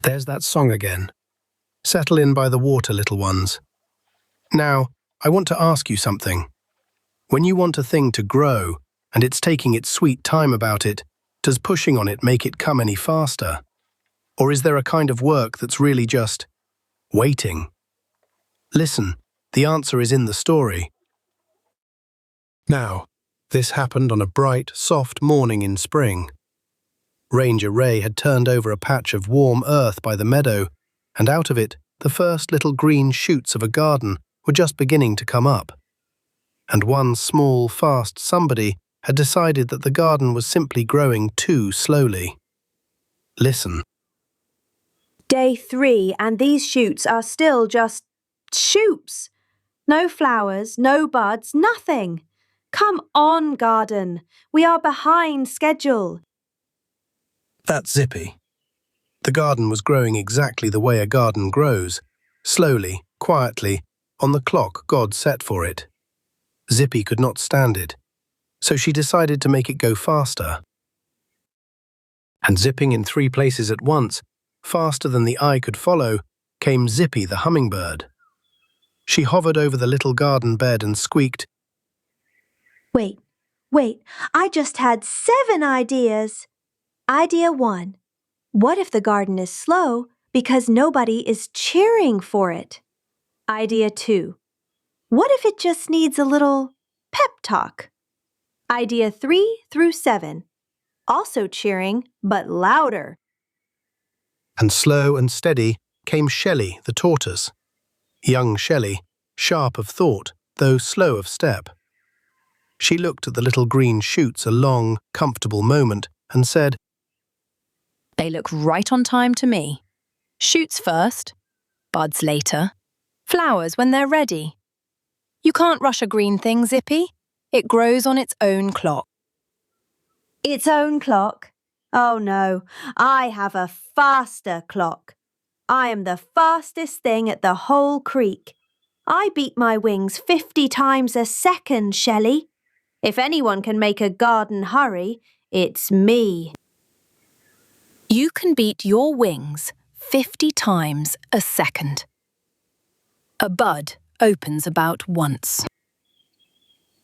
There's that song again. Settle in by the water, little ones. Now, I want to ask you something. When you want a thing to grow, and it's taking its sweet time about it, does pushing on it make it come any faster? Or is there a kind of work that's really just waiting? Listen, the answer is in the story. Now, this happened on a bright, soft morning in spring. Ranger Ray had turned over a patch of warm earth by the meadow, and out of it, the first little green shoots of a garden were just beginning to come up. And one small, fast somebody had decided that the garden was simply growing too slowly. Listen. Day 3, and these shoots are still just shoots. No flowers, no buds, nothing. Come on, garden. We are behind schedule. That's Zippy. The garden was growing exactly the way a garden grows, slowly, quietly, on the clock God set for it. Zippy could not stand it, so she decided to make it go faster. And zipping in 3 places at once, faster than the eye could follow, came Zippy the hummingbird. She hovered over the little garden bed and squeaked, Wait, I just had 7 ideas. Idea 1. What if the garden is slow because nobody is cheering for it? Idea 2. What if it just needs a little pep talk? Idea 3 through 7. Also cheering, but louder. and slow and steady came Shelly the tortoise. Young Shelly, sharp of thought, though slow of step. She looked at the little green shoots a long, comfortable moment and said, "They look right on time to me. Shoots first, buds later, flowers when they're ready. You can't rush a green thing, Zippy. It grows on its own clock." Its own clock? Oh no, I have a faster clock. I am the fastest thing at the whole creek. I beat my wings 50 times a second, Shelly. If anyone can make a garden hurry, it's me. You can beat your wings 50 times a second. A bud opens about once.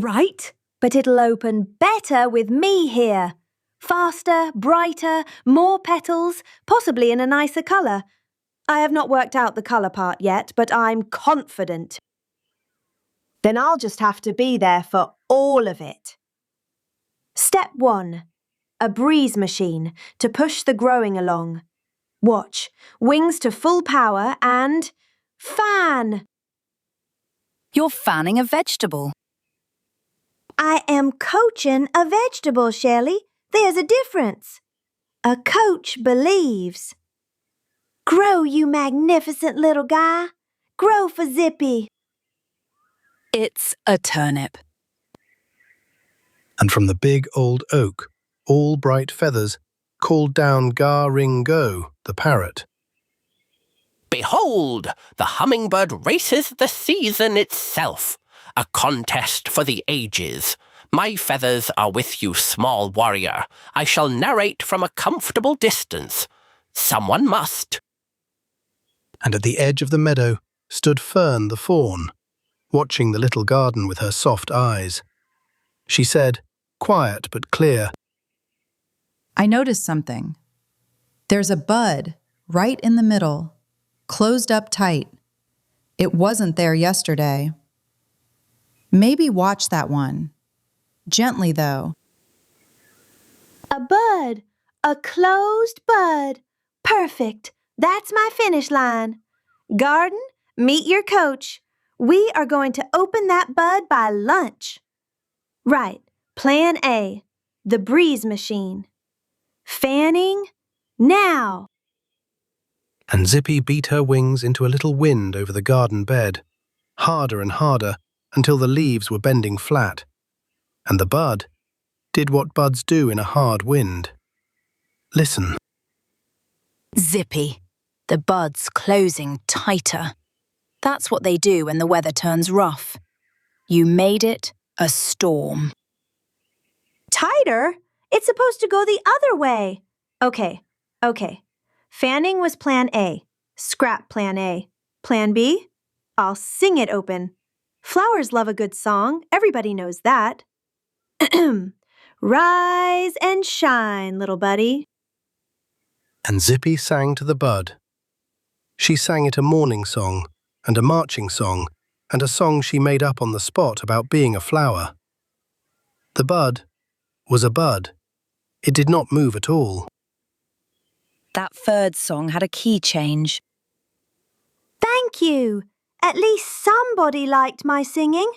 Right, but it'll open better with me here. Faster, brighter, more petals, possibly in a nicer colour. I have not worked out the colour part yet, but I'm confident. Then I'll just have to be there for all of it. Step 1. A breeze machine to push the growing along. Watch, wings to full power and fan. You're fanning a vegetable. I am coaching a vegetable, Shelly. There's a difference. A coach believes. Grow, you magnificent little guy. Grow for Zippy. It's a turnip. and from the big old oak, all bright feathers, called down Ga-ring-go, the parrot. "Behold, the hummingbird races the season itself, a contest for the ages. My feathers are with you, small warrior. I shall narrate from a comfortable distance. Someone must." And at the edge of the meadow stood Fern the fawn, watching the little garden with her soft eyes. She said, quiet but clear, I noticed something. There's a bud right in the middle, closed up tight. It wasn't there yesterday. Maybe watch that one. Gently, though. A bud. A closed bud. Perfect. That's my finish line. Garden, meet your coach. We are going to open that bud by lunch. Right. Plan A. The breeze machine. Fanning now. and Zippy beat her wings into a little wind over the garden bed, harder and harder until the leaves were bending flat, and the bud did what buds do in a hard wind. Listen. Zippy, the bud's closing tighter. That's what they do when the weather turns rough. You made it a storm. Tighter? It's supposed to go the other way. Okay. Fanning was plan A. Scrap plan A. Plan B? I'll sing it open. Flowers love a good song. Everybody knows that. Rise and shine, little buddy. And Zippy sang to the bud. She sang it a morning song, and a marching song, and a song she made up on the spot about being a flower. The bud was a bud. It did not move at all. That third song had a key change. Thank you. At least somebody liked my singing.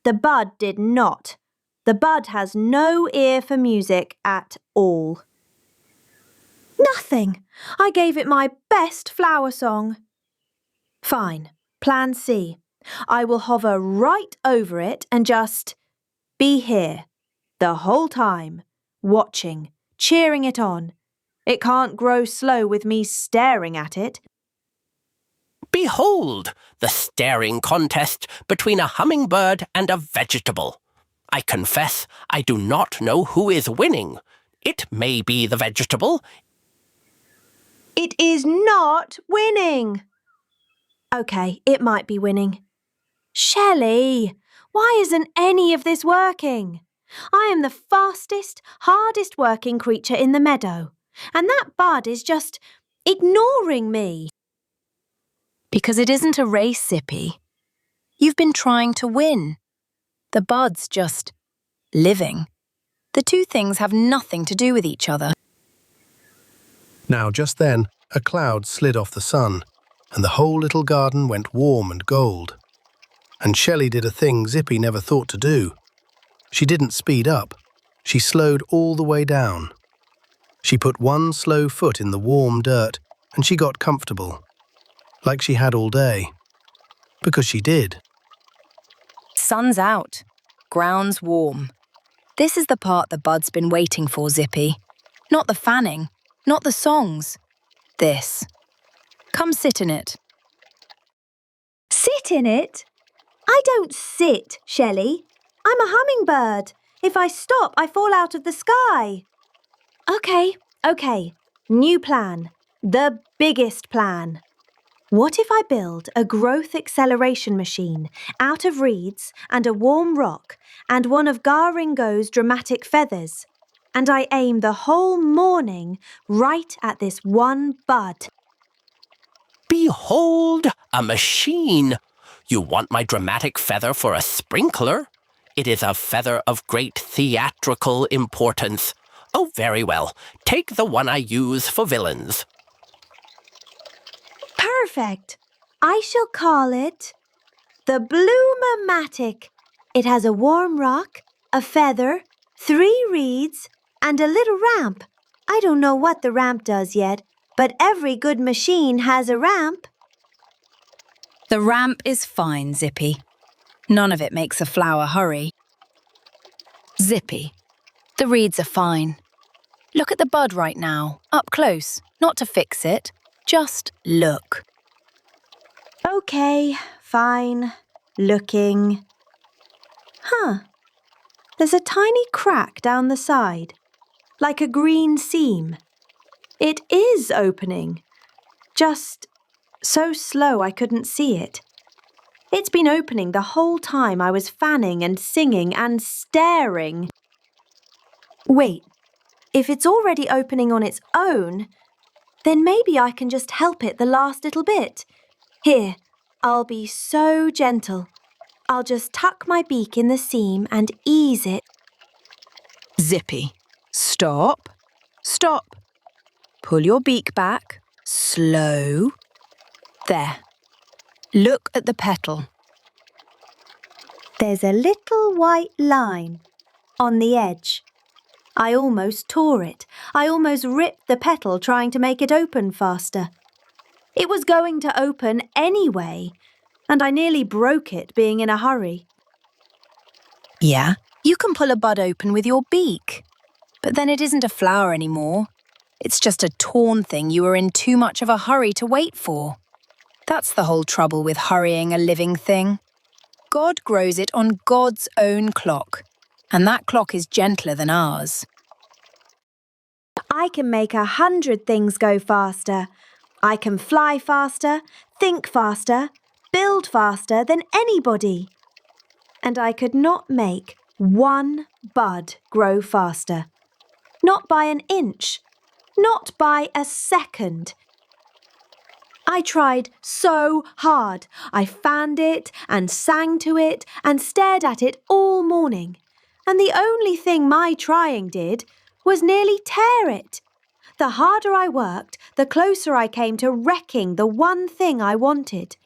The bud did not. The bud has no ear for music at all. Nothing. I gave it my best flower song. Fine. Plan C. I will hover right over it and just be here the whole time, watching, cheering it on. It can't grow slow with me staring at it. Behold, the staring contest between a hummingbird and a vegetable. I confess I do not know who is winning. It may be the vegetable. It is not winning. Okay, it might be winning. Shelly, why isn't any of this working? I am the fastest, hardest working creature in the meadow, and that bud is just ignoring me. Because it isn't a race, Zippy. You've been trying to win. The bud's just living. The two things have nothing to do with each other. Now, just then, a cloud slid off the sun, and the whole little garden went warm and gold. And Shelly did a thing Zippy never thought to do. She didn't speed up. She slowed all the way down. She put one slow foot in the warm dirt, and she got comfortable. Like she had all day. Because she did. Sun's out. Ground's warm. This is the part the bud's been waiting for, Zippy. Not the fanning. Not the songs. This. Come sit in it. Sit in it? I don't sit, Shelly. I'm a hummingbird. If I stop, I fall out of the sky. Okay. New plan. The biggest plan. What if I build a growth acceleration machine out of reeds and a warm rock and one of Garingo's dramatic feathers, and I aim the whole morning right at this one bud? Behold, a machine. You want my dramatic feather for a sprinkler? It is a feather of great theatrical importance. Oh, very well. Take the one I use for villains. Perfect. I shall call it the Bloomer-matic. It has a warm rock, a feather, 3 reeds, and a little ramp. I don't know what the ramp does yet, but every good machine has a ramp. The ramp is fine, Zippy. None of it makes a flower hurry. Zippy, the reeds are fine. Look at the bud right now, up close, not to fix it. Just look. Okay, fine. Looking. There's a tiny crack down the side, like a green seam. It is opening. Just so slow I couldn't see it. It's been opening the whole time I was fanning and singing and staring. Wait, if it's already opening on its own, then maybe I can just help it the last little bit. Here, I'll be so gentle. I'll just tuck my beak in the seam and ease it. Zippy, stop. Stop. Pull your beak back. Slow. There. Look at the petal. There's a little white line on the edge. I almost tore it. I almost ripped the petal trying to make it open faster. It was going to open anyway, and I nearly broke it being in a hurry. Yeah, you can pull a bud open with your beak. But then it isn't a flower anymore. It's just a torn thing you were in too much of a hurry to wait for. That's the whole trouble with hurrying a living thing. God grows it on God's own clock, and that clock is gentler than ours. I can make 100 things go faster. I can fly faster, think faster, build faster than anybody. And I could not make one bud grow faster. Not by an inch, not by a second. I tried so hard. I fanned it and sang to it and stared at it all morning. And the only thing my trying did was nearly tear it. The harder I worked, the closer I came to wrecking the one thing I wanted.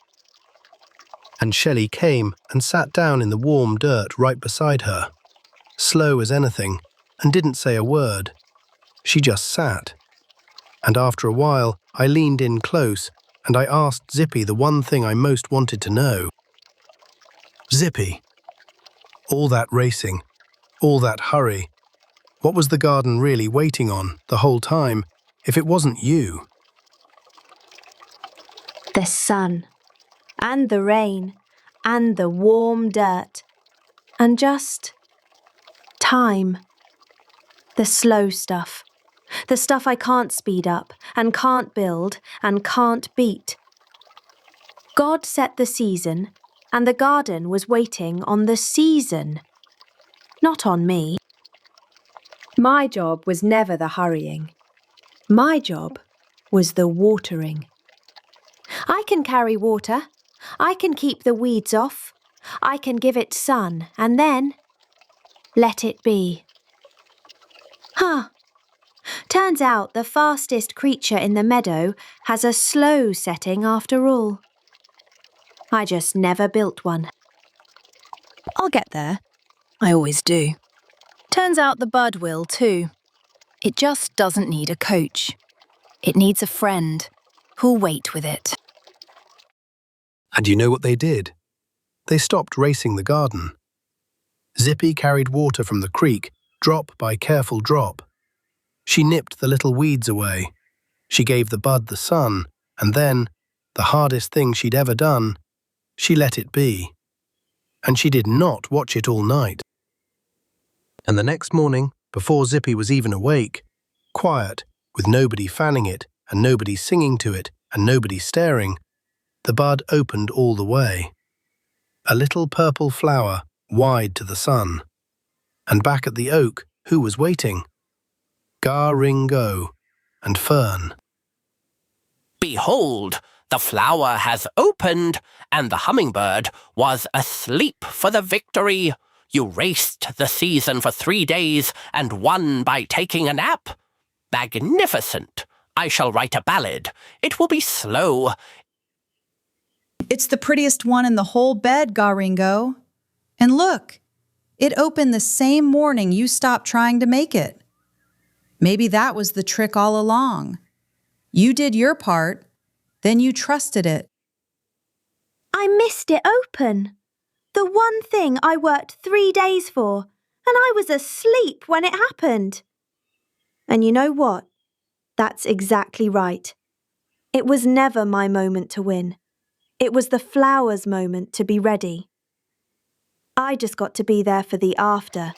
And Shelly came and sat down in the warm dirt right beside her, slow as anything, and didn't say a word. She just sat. And after a while, I leaned in close and I asked Zippy the one thing I most wanted to know. Zippy, all that racing, all that hurry, what was the garden really waiting on the whole time if it wasn't you? The sun, and the rain, and the warm dirt, and just time. The slow stuff. The stuff I can't speed up, and can't build, and can't beat. God set the season, and the garden was waiting on the season, not on me. My job was never the hurrying. My job was the watering. I can carry water. I can keep the weeds off. I can give it sun, and then let it be. Turns out the fastest creature in the meadow has a slow setting after all. I just never built one. I'll get there. I always do. Turns out the bud will too. It just doesn't need a coach. It needs a friend who'll wait with it. And you know what they did? They stopped racing the garden. Zippy carried water from the creek, drop by careful drop. She nipped the little weeds away. She gave the bud the sun, and then, the hardest thing she'd ever done, she let it be. And she did not watch it all night. And the next morning, before Zippy was even awake, quiet, with nobody fanning it, and nobody singing to it, and nobody staring, the bud opened all the way. A little purple flower, wide to the sun. And back at the oak, who was waiting? Gar-ring-go and Fern. Behold, the flower has opened, and the hummingbird was asleep for the victory. You raced the season for 3 days and won by taking a nap. Magnificent! I shall write a ballad. It will be slow. It's the prettiest one in the whole bed, Gar-ring-go. And look, it opened the same morning you stopped trying to make it. Maybe that was the trick all along. You did your part, then you trusted it. I missed it open. The one thing I worked 3 days for, and I was asleep when it happened. And you know what? That's exactly right. It was never my moment to win. It was the flower's moment to be ready. I just got to be there for the after.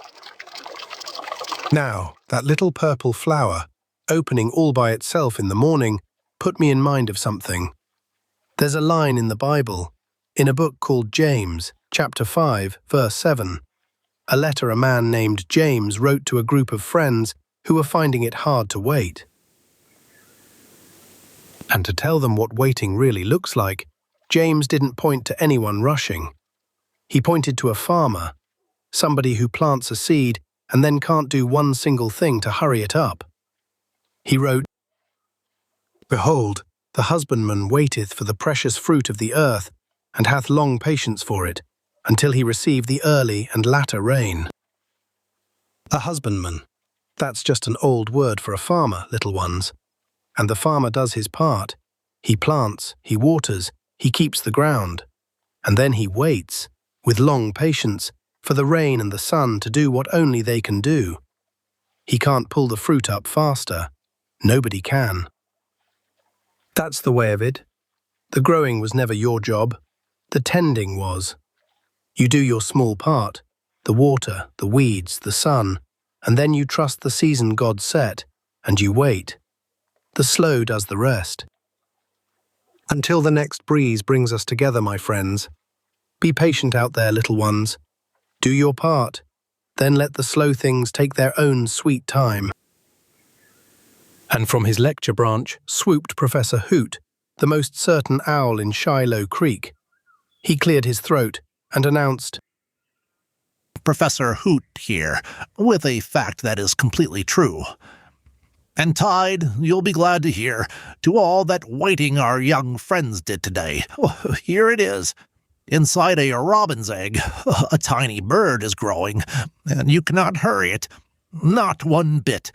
Now, that little purple flower, opening all by itself in the morning, put me in mind of something. There's a line in the Bible, in a book called James, chapter 5, verse 7. A letter a man named James wrote to a group of friends who were finding it hard to wait. And to tell them what waiting really looks like, James didn't point to anyone rushing. He pointed to a farmer, somebody who plants a seed and then can't do one single thing to hurry it up. He wrote, "Behold, the husbandman waiteth for the precious fruit of the earth, and hath long patience for it, until he receive the early and latter rain." A husbandman. That's just an old word for a farmer, little ones. And the farmer does his part. He plants, he waters, he keeps the ground. And then he waits, with long patience, for the rain and the sun to do what only they can do. He can't pull the fruit up faster. Nobody can. That's the way of it. The growing was never your job. The tending was. You do your small part, the water, the weeds, the sun, and then you trust the season God set, and you wait. The slow does the rest. Until the next breeze brings us together, my friends. Be patient out there, little ones. Do your part. Then let the slow things take their own sweet time. And from his lecture branch swooped Professor Hoot, the most certain owl in Shiloh Creek. He cleared his throat and announced, Professor Hoot here, with a fact that is completely true. And tied, you'll be glad to hear, to all that waiting our young friends did today. Here it is. Inside a robin's egg, a tiny bird is growing, and you cannot hurry it, not one bit.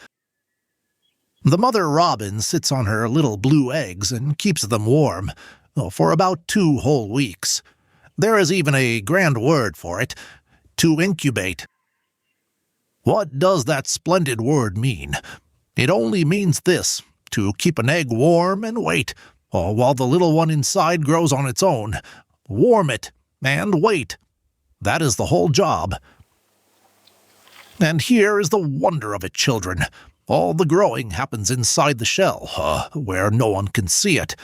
The mother robin sits on her little blue eggs and keeps them warm for about 2 whole weeks. There is even a grand word for it, to incubate. What does that splendid word mean? It only means this, to keep an egg warm and wait, while the little one inside grows on its own. Warm it and wait. That is the whole job. And here is the wonder of it, children. All the growing happens inside the shell, where no one can see it,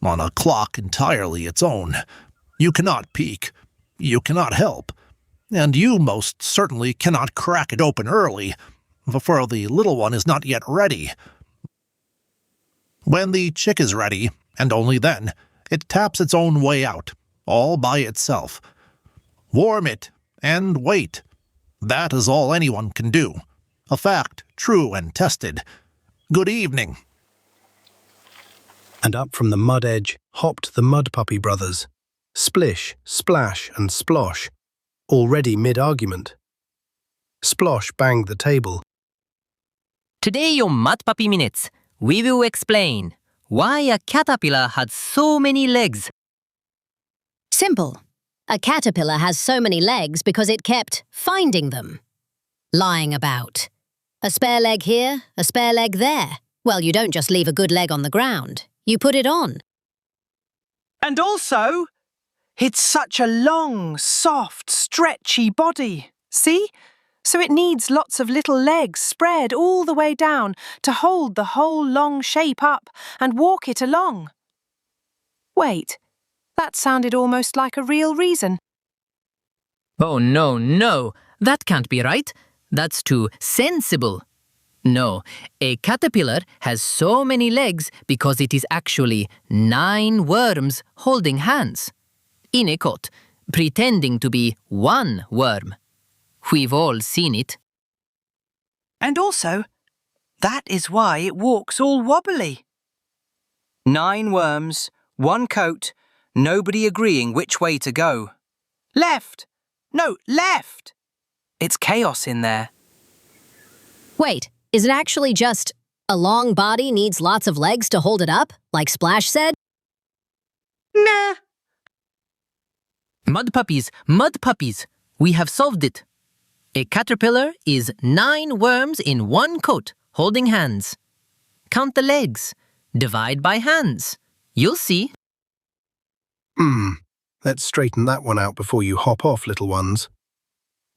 on a clock entirely its own. You cannot peek. You cannot help. And you most certainly cannot crack it open early, for the little one is not yet ready. When the chick is ready, and only then, it taps its own way out, all by itself. Warm it, and wait. That is all anyone can do. A fact, true and tested. Good evening. And up from the mud edge hopped the Mud Puppy brothers, Splish, Splash, and Splosh, already mid-argument. Splosh banged the table. Today on Mud Puppy Minutes, we will explain why a caterpillar had so many legs. Simple. A caterpillar has so many legs because it kept finding them. Lying about. A spare leg here, a spare leg there. Well, you don't just leave a good leg on the ground. You put it on. And also, it's such a long, soft, stretchy body. See? So it needs lots of little legs spread all the way down to hold the whole long shape up and walk it along. Wait, that sounded almost like a real reason. Oh, no, that can't be right. That's too sensible. No, a caterpillar has so many legs because it is actually 9 worms holding hands. In a coat, pretending to be one worm. We've all seen it. And also, that is why it walks all wobbly. 9 worms, 1 coat, nobody agreeing which way to go. Left! No, left! It's chaos in there. Wait, is it actually just a long body needs lots of legs to hold it up, like Splash said? Nah. Mud puppies, we have solved it. A caterpillar is 9 worms in 1 coat, holding hands. Count the legs. Divide by hands. You'll see. Let's straighten that one out before you hop off, little ones.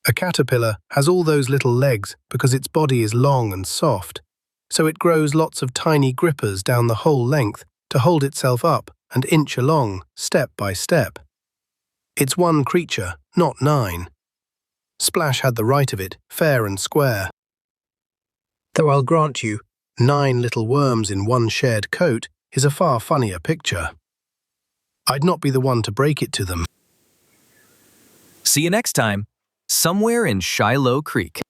A caterpillar has all those little legs because its body is long and soft, so it grows lots of tiny grippers down the whole length to hold itself up and inch along, step by step. It's 1 creature, not 9. Splash had the right of it, fair and square. Though I'll grant you, 9 little worms in 1 shared coat is a far funnier picture. I'd not be the one to break it to them. See you next time, somewhere in Shiloh Creek.